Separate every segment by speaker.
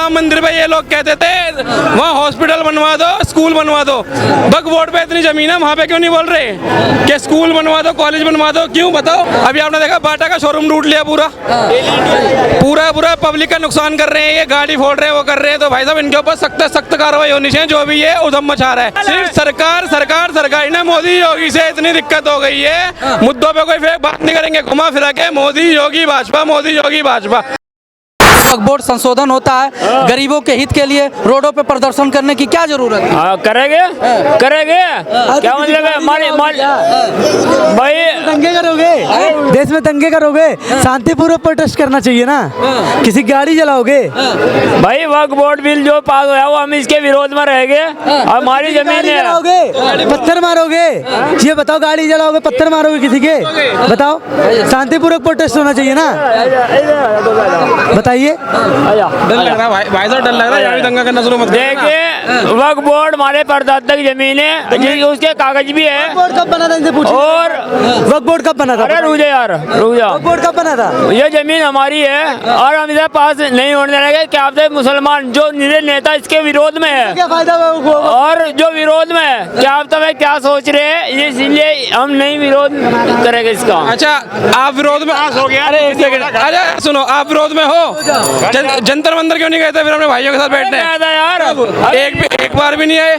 Speaker 1: राम मंदिर पे ये लोग कहते थे वहाँ हॉस्पिटल बनवा दो, स्कूल बनवा दो। बग बोर्ड पे इतनी जमीन है, वहाँ पे क्यों नहीं बोल रहे कि स्कूल बनवा दो, कॉलेज बनवा दो? क्यों बताओ? अभी आपने देखा बाटा का शोरूम लूट लिया पूरा पूरा पब्लिक का नुकसान कर रहे हैं, ये गाड़ी फोड़ रहे हैं, वो कर रहे हैं। तो भाई साहब इनके ऊपर सख्त कार्रवाई होनी चाहिए, जो भी ये उधम मचा रहा है। सिर्फ सरकार ने मोदी योगी से इतनी दिक्कत हो गई है, मुद्दों पे कोई फेक बात नहीं करेंगे, घुमा फिरा के मोदी योगी भाजपा, मोदी योगी भाजपा।
Speaker 2: वक्फ बोर्ड संशोधन होता है, गरीबों के हित के लिए रोडों पे प्रदर्शन करने की क्या जरूरत है?
Speaker 3: करेंगे क्या मतलब है? भाई
Speaker 4: दंगे करोगे, देश में दंगे करोगे, शांतिपूर्वक प्रोटेस्ट करना चाहिए ना, किसी गाड़ी जलाओगे?
Speaker 3: भाई वक्फ बोर्ड बिल जो पास हुआ वो हम इसके विरोध में रहेंगे। हमारी जमीन
Speaker 4: जलाओगे, पत्थर मारोगे? ये बताओ, गाड़ी जलाओगे, पत्थर मारोगे किसी के? बताओ, शांतिपूर्वक प्रोटेस्ट होना चाहिए ना, बताइए।
Speaker 1: डर लग रहा है भाई साहब, डर लग रहा है, दंगा करना शुरू मत करो।
Speaker 3: देखिए वक्फ बोर्ड हमारे परदादा की जमीन है, उसके कागज भी है।
Speaker 4: बोर्ड कब बना था इनसे पूछो।
Speaker 3: और
Speaker 4: वक्फ बोर्ड कब बना था?
Speaker 3: अरे रुक जा,
Speaker 4: वक्फ बोर्ड कब बना था?
Speaker 3: ये जमीन हमारी है और हम इसे पास नहीं होने देंगे। क्या आप मुसलमान जो नेता इसके विरोध में है,
Speaker 4: क्या फायदा?
Speaker 3: और जो विरोध में है, क्या आप तब क्या सोच रहे हैं? इसलिए हम नहीं विरोध करेंगे इसका।
Speaker 1: अच्छा, आप विरोध में हो गया? अरे एक सेकंड, अरे सुनो, आप विरोध में हो? जंतर मंतर क्यों नहीं गए थे फिर अपने भाइयों के साथ बैठने?
Speaker 3: यार
Speaker 1: एक बार भी नहीं आए?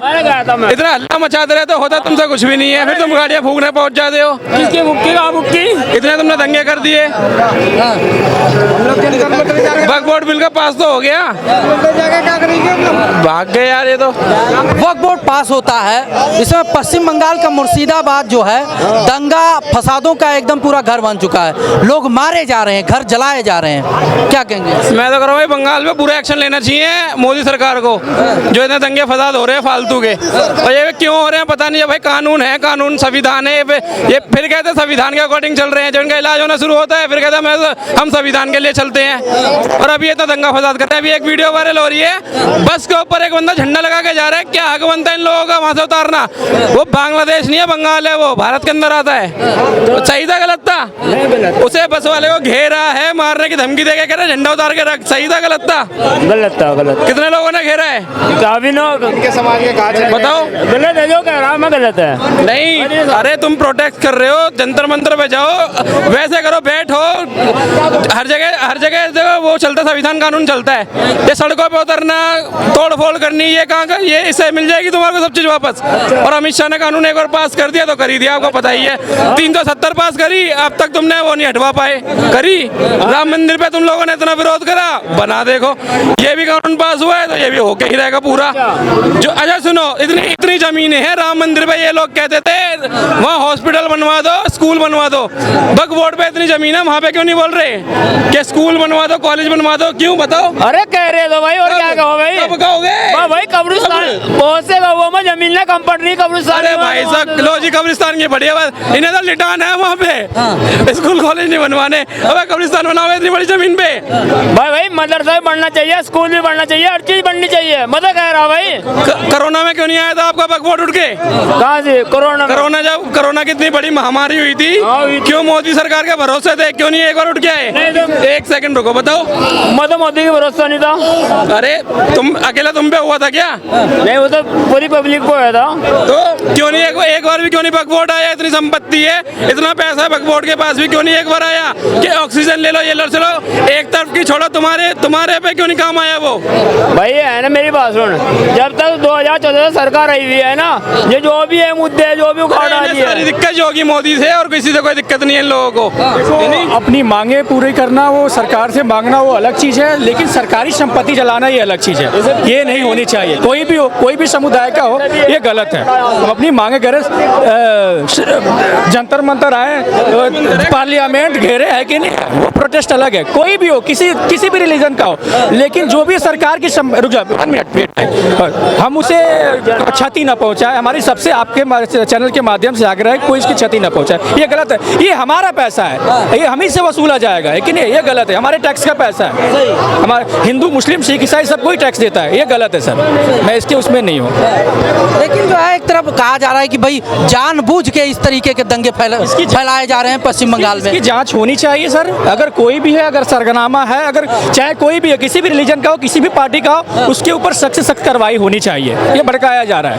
Speaker 1: इतना हल्ला मचाते रहते, होता तुमसे कुछ भी नहीं है, फिर तुम गाड़ियाँ फूकने पहुंच जाते हो।
Speaker 3: किसकी मुक्की
Speaker 1: इतने तुमने दंगे कर दिए। वक्फ बोर्ड बिल का पास तो हो गया, भाग गए यार ये तो।
Speaker 2: वक्फ बोर्ड पास होता है, इसमें पश्चिम बंगाल का मुर्शिदाबाद जो है दंगा फसादों का एकदम पूरा घर बन चुका है, लोग मारे जा रहे हैं, घर जलाए जा रहे हैं, क्या कहेंगे?
Speaker 1: मैं तो कह रहा हूँ भाई बंगाल में पूरा एक्शन लेना चाहिए मोदी सरकार को, जो इतने दंगे फसाद हो रहे हैं फालतू के। और ये क्यों हो रहे हैं पता नहीं है भाई। कानून है, कानून संविधान है, ये फिर कहते हैं संविधान के अकॉर्डिंग चल रहे हैं। जब इनका इलाज होना शुरू होता है फिर कहते हैं हम संविधान के लिए चलते हैं। और अभी ये तो दंगा फसाद कर रहे हैं। अभी एक वीडियो वायरल हो रही है, बस के ऊपर एक बंदा झंडा लगा के जा रहा है। क्या हक बनता है इन लोगों का वहां से उतारना? वो बांग्लादेश नहीं है, बंगाल है, वो भारत के अंदर आता है। तो सही था गलत था? उसे बस वाले को घेरा है, मारने की धमकी दे के कह रहे झंडा उतार के रख। सही था गलत था?
Speaker 3: गलत।
Speaker 1: कितने लोगों ने घेरा है?
Speaker 3: काफी लोग
Speaker 1: समाज के बताओ।
Speaker 3: गलत है जो कह रहा हूं मैं, गलत है।
Speaker 1: नहीं, अरे तुम प्रोटेस्ट कर रहे हो, जंतर मंतर पे जाओ, वैसे करो, बैठो। हर जगह वो चलता, संविधान कानून चलता है। ये सड़कों पे उतरना, तोड़ फोड़ करनी, ये कहाँ का? ये इससे मिल जाएगी तुम्हारे को सब चीज वापस। और अमित शाह ने कानून एक बार पास कर दिया तो कर ही दिया, आपको पता ही है। 370 पास करी, अब तक तुमने वो नहीं हटवा पाए। करी राम मंदिर पे तुम लोगों ने इतना विरोध करा, बना देखो ये भी कानून पास हुआ है तो ये भी होके ही रहेगा पूरा। जो अच्छा सुनो, इतनी जमीनें हैं राम मंदिर पे, ये लोग कहते थे वहाँ हॉस्पिटल बनवा दो, स्कूल बनवा दो। वक्फ बोर्ड पे इतनी जमीन है, वहाँ पे क्यों नहीं बोल रहे कि स्कूल बनवा दो, कॉलेज बनवा दो? क्यों बताओ?
Speaker 3: अरे कह रहे तो भाई, और क्या कहो भाई?
Speaker 1: कब कहोगे
Speaker 3: भाई? कब्रिस्तान बहुत से गाँवों में जमीन है, कम पड़ रही कब्रिस्तान।
Speaker 1: अरे भाई साहब, लो जी कब्रिस्तान की बढ़िया बात, इन्हें तो लिटान है वहाँ पे, स्कूल कॉलेज नहीं बनवाने। अब कब्रिस्तान बनाओगे इतनी बड़ी जमीन पे?
Speaker 3: भाई मदरसा भी बढ़ना चाहिए, स्कूल भी बढ़ना चाहिए, हर चीज बढ़नी चाहिए। मजा कह रहा भाई।
Speaker 1: कोरोना में क्यों नहीं आया था आपका वक्फ बोर्ड उठ के?
Speaker 3: कहाँ से? कोरोना
Speaker 1: जब कोरोना कितनी बड़ी महामारी हुई थी, क्यों मोदी सरकार के भरोसे थे? क्यों नहीं एक बार उठ के आए? एक सेकंड रुको, बताओ।
Speaker 3: मतलब मोदी का भरोसा नहीं था?
Speaker 1: अरे तुम अकेला तुम पे हुआ था क्या?
Speaker 3: नहीं, वो तो पूरी पब्लिक को आया था।
Speaker 1: तो क्यों नहीं एक बार भी क्यों नहीं वक्फ बोर्ड आया? इतनी संपत्ति है, इतना पैसा है वक्फ बोर्ड के पास भी, क्यों नहीं एक बार आया कि ऑक्सीजन ले लो, ये लो चलो? एक तरफ की छोड़ो, तुम्हारे पे क्यों नहीं काम आया वो?
Speaker 3: भाई है ना, मेरी बात सुन, जब तक 2014 सरकार आई हुई है ना, ये जो भी है मुद्दे जो भी उखाड़ डाली है,
Speaker 1: दिक्कत जो होगी मोदी से, और किसी से कोई दिक्कत नहीं है इन लोगों को।
Speaker 5: अपनी मांगे पूरी करना, वो सरकार से मांगना वो अलग चीज है, लेकिन सरकारी संपत्ति जलाना ये अलग चीज है। ये नहीं होनी चाहिए, कोई भी हो, कोई भी समुदाय का हो, ये गलत है। हम अपनी मांगे करें, जंतर मंतर आए, पार्लियामेंट घेरे है कि नहीं, वो प्रोटेस्ट अलग है। कोई भी हो, किसी भी रिलीजन का हो, लेकिन जो भी सरकार की रुक जाओ 1 मिनट वेट, हम उसे क्षति न पहुंचाए। हमारी सबसे आपके चैनल के माध्यम से आग्रह है, कोई इसकी क्षति न पहुंचाए। ये गलत है, ये हमारा पैसा है, ये हम ही से वसूला जाएगा, है कि नहीं? ये गलत है, हमारे टैक्स का पैसा है। हमारे हिंदू, मुस्लिम, सिख, ईसाई सब कोई टैक्स देता है, ये गलत है सर। मैं इसके उसमें नहीं हूँ।
Speaker 2: लेकिन जो है एक तरफ कहा जा रहा है कि भाई जानबूझ के इस तरीके के दंगे फैलाए जा रहे हैं पश्चिम बंगाल में।
Speaker 5: इसकी जांच होनी चाहिए सर। अगर कोई भी है, अगर सरगनामा है, अगर चाहे कोई भी हो, किसी भी रिलीजन का हो, किसी भी पार्टी का हो, उसके ऊपर सख्त से सख्त कार्रवाई होनी चाहिए। ये भड़काया जा रहा है।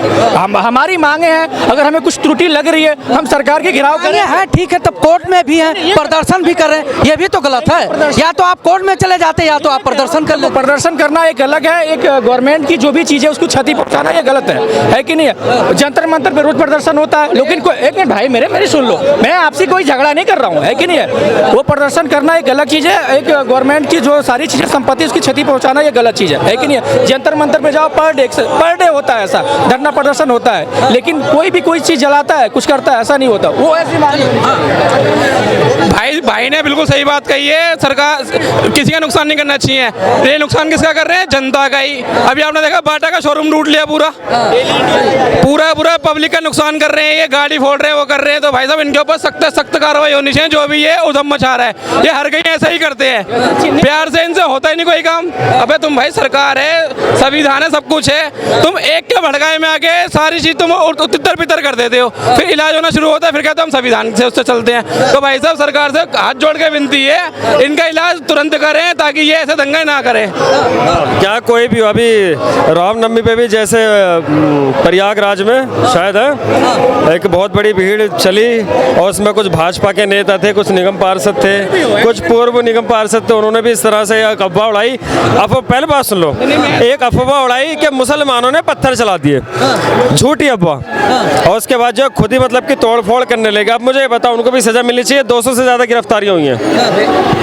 Speaker 5: हमारी मांगे हैं, अगर हमें कुछ त्रुटि लग रही है हम सरकार के घिराव करें।
Speaker 2: है ठीक है, तब कोर्ट में भी हैं, प्रदर्शन भी कर रहे हैं, ये भी तो गलत है। या तो आप कोर्ट में चले जाते या तो आप प्रदर्शन कर लेते।
Speaker 5: प्रदर्शन करना एक अलग है, एक गवर्नमेंट की जो भी चीज़ है उसको क्षति पहुंचाना ये गलत है कि नहीं? जंतर मंतर पे रोज प्रदर्शन होता है, लेकिन एक मिनट भाई मेरी सुन लो, मैं आपसे कोई झगड़ा नहीं कर रहा हूँ, है कि नहीं है? वो प्रदर्शन करना एक अलग चीज़ है, एक गवर्नमेंट की जो सारी चीज़ें संपत्ति उसकी क्षति पहुंचाना ये गलत चीज़ है कि नहीं है? जंतर मंतर पे जाओ, पर डे होता है ऐसा धरना प्रदर्शन होता है, लेकिन कोई भी कोई चीज़ जलाता है, कुछ करता है, ऐसा नहीं होता। वो ऐसी
Speaker 1: भाई ने बिल्कुल सही बात कही है। सरकार किसी का नुकसान नहीं करना चाहिए। ये नुकसान किसका कर रहे हैं? जनता का ही। अभी आपने देखा बाटा का शोरूम लूट लिया, पूरा पब्लिक का नुकसान कर रहे हैं, ये गाड़ी फोड़ रहे हैं, वो कर रहे हैं। तो भाई साहब इनके ऊपर सख्त कार्रवाई होनी चाहिए। जो भी ये उधम मचा रहा है, ये हर कहीं ऐसा ही करते हैं, प्यार से इनसे होता ही नहीं कोई काम। अबे तुम भाई सरकार है, संविधान है, सब कुछ है, तुम एक के भड़काए में आके सारी चीज तुम तितर बितर कर देते हो, फिर इलाज होना शुरू होता है, फिर कहते हो हम संविधान से उससे चलते हैं। तो भाई साहब सरकार से हाथ जोड़ के विनती है, इनका इलाज तुरंत करें ताकि ये ऐसे दंगा ना करें।
Speaker 6: क्या कोई भी अभी रामनवमी पे भी जैसे प्रयागराज में शायद है एक बहुत बड़ी भीड़ चली और उसमें कुछ भाजपा के नेता थे, कुछ निगम पार्षद थे, कुछ पूर्व निगम पार्षद थे, उन्होंने भी इस तरह से एक अफवाह उड़ाई। पहले बात सुन लो, एक अफवाह उड़ाई कि मुसलमानों ने पत्थर चला दिए, झूठी अफवाह। और उसके बाद जो खुद ही मतलब कि तोड़ फोड़ करने लगे। अब मुझे बताओ, उनको भी सजा मिलनी चाहिए। 200 से ज्यादा गिरफ्तारियां हुई हैं।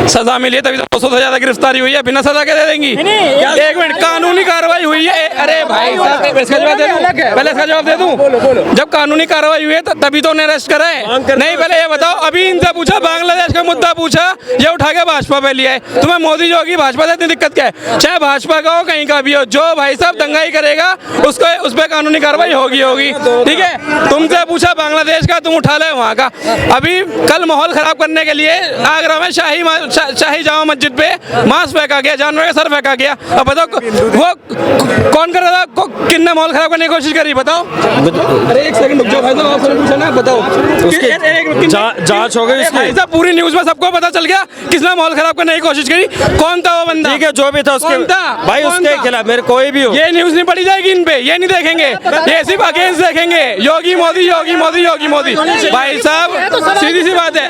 Speaker 1: सजा मिली है तभी तो 200 से ज्यादा गिरफ्तारी हुई है, बिना सजा के दे देंगी? एक मिनट, कानूनी कार्रवाई हुई है। अरे भाई साहब इसका जवाब दे दूं, पहले इसका जवाब दे दूं। जब कानूनी कार्रवाई हुई है तभी तो उन्हें अरेस्ट करा है। नहीं, पहले ये बताओ, अभी इनसे पूछा, बांग्लादेश का मुद्दा पूछा, ये उठा के भाजपा पे लिया है। तुम्हें मोदी योगी भाजपा से इतनी दिक्कत क्या है? चाहे भाजपा का हो, कहीं का भी हो, जो भाई साहब दंगाई करेगा उसको उस पर कानूनी कार्रवाई होगी। ठीक है, तुमसे पूछा बांग्लादेश का, तुम उठा ले वहाँ का। अभी कल माहौल खराब करने के लिए आगरा में शाही जामा मस्जिद पे मांस फेंका गया, जानवर का सर फेंका गया। अब बताओ वो कौन कर रहा था? किसने माहौल खराब करने की कोशिश करी? बताओ। अरे एक सेकंड रुक जाओ भाई साहब, आपसे पूछा ना, बताओ।
Speaker 6: जांच हो गई इसकी?
Speaker 1: भाई साहब पूरी न्यूज में सबको पता चल गया किसने माहौल खराब करने की कोशिश करी, कौन था वो बंदा।
Speaker 6: ठीक है, जो भी था उसके भाई उसके खिलाफ मेरे कोई भी हो,
Speaker 1: ये न्यूज नहीं पड़ी जाएगी इन पे, ये नहीं देखेंगे, ये सिर्फ अगेंस्ट देखेंगे। योगी मोदी, योगी मोदी, योगी मोदी। भाई साहब सीधी सी बात है।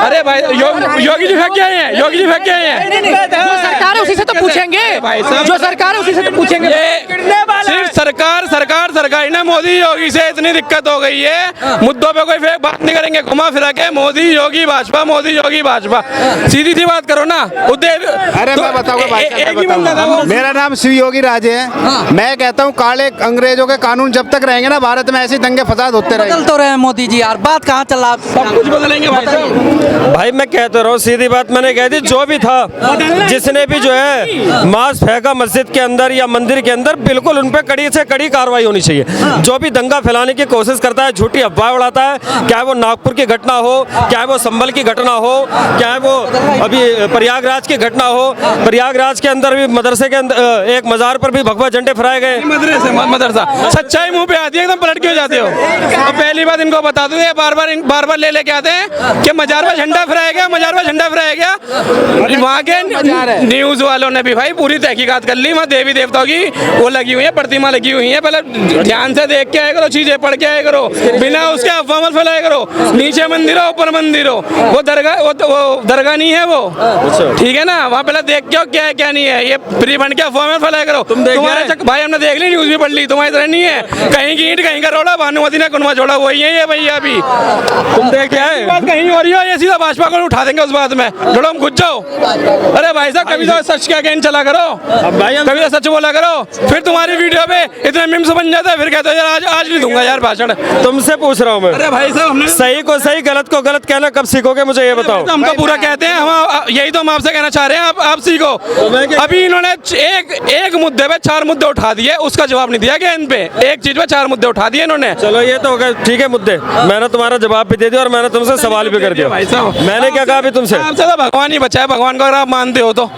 Speaker 1: अरे भाई योगी जी फेंक के आए हैं, योगी जी फेंक के आए हैं।
Speaker 5: जो सरकार है उसी से तो पूछेंगे, जो सरकार है उसी से तो पूछेंगे।
Speaker 1: सिर्फ सरकार ना, मोदी योगी से इतनी दिक्कत हो गई है, मुद्दों पे कोई फेक बात नहीं करेंगे, घुमा फिरा के मोदी योगी भाजपा, मोदी योगी भाजपा। सीधी सी बात करो ना।
Speaker 7: अरे मैं बताऊंगा भाई, मेरा नाम शिव योगी राजे है। मैं कहता हूँ काले अंग्रेजों के कानून जब तक रहेंगे ना भारत में, ऐसे दंगे फसाद होते रहेंगे।
Speaker 2: बदल तो रहे हैं मोदी जी यार, बात कहाँ चला?
Speaker 1: सब कुछ बदलेंगे भाई साहब।
Speaker 6: भाई मैं कहता रहा हूँ, सीधी बात मैंने कह दी। जो भी था, जिसने भी जो है मांस फेंका मस्जिद के अंदर या मंदिर के अंदर, बिल्कुल उन पे कड़ी से कड़ी कार्रवाई होनी चाहिए। जो भी दंगा फैलाने की कोशिश करता है, झूठी अफवाह उड़ाता है, क्या वो नागपुर की घटना हो, क्या वो संभल की घटना हो, क्या वो अभी प्रयागराज की घटना हो, प्रयागराज के अंदर भी मदरसे के अंदर एक मजार पर भी भगवा झंडे फहराए गए।
Speaker 1: मदरसा सच्चाई मुंह पे आती है, एकदम पलट के हो जाते हो। अब पहली बात इनको बता दूं, ये बार बार ले लेके आते हैं कि मजार पर झंडा फहराया गया, मजार पर झंडा फहराया गया। वहाँ के न्यूज वालों ने भी भाई पूरी तहकीकात कर ली। वहाँ देवी देवताओं की वो लगी हुई है, प्रतिमा लगी हुई है। पहले ध्यान से देख के आया करो, चीजें पढ़ के आया करो, बिना उसके अफवाह मत फैलाया करो। नीचे मंदिर हो, ऊपर मंदिर हो, वो दरगाह नहीं है वो, ठीक है ना? वहाँ पहले देख के क्या है क्या नहीं है, ये फ्री बन के अफवाह में फैलाया करो। तुम्हारे भाई हमने देख ली, न्यूज भी पढ़ ली, तुम्हारी तरह नहीं है। कहीं की ईंट कहीं का रोड़ा, भानुमति ने कुनवा जोड़ा, वही है ये भैया। अभी तुम देख क्या है, बात कहीं हो रही हो, ये सीधा भाजपा को उठा देंगे उस बात में, जोड़ो हम घुस जाओ। अरे भाई साहब कभी तो सच का गेन चला करो, कभी तो सच बोला करो, फिर तुम्हारी वीडियो पे इतने मीम्स बन जाता है, फिर कहते हो यार आज नहीं दूंगा यार भाषण।
Speaker 6: तुमसे पूछ रहा हूँ मैं।
Speaker 1: अरे भाई साहब हमने
Speaker 6: सही को सही, गलत को गलत कहना कब सीखोगे, मुझे ये बताओ।
Speaker 1: हम तो पूरा कहते हैं, हम यही तो हम आपसे कहना चाह रहे हैं, आप सीखो। अभी इन्होंने एक मुद्दे पे 4 मुद्दे उठा दिए, उसका जवाब नहीं दिया गया इन पे। एक चीज पे 4 मुद्दे उठा दिए इन्होंने।
Speaker 6: चलो ये तो हो गए, ठीक है मुद्दे, मैंने तुम्हारा जवाब भी दे दिया और मैंने तुमसे सवाल भी कर दिया। मैंने क्या कहा अभी तुमसे?
Speaker 1: आपसे तो भगवान ही बचाए, भगवान को अगर आप मानते हो तो।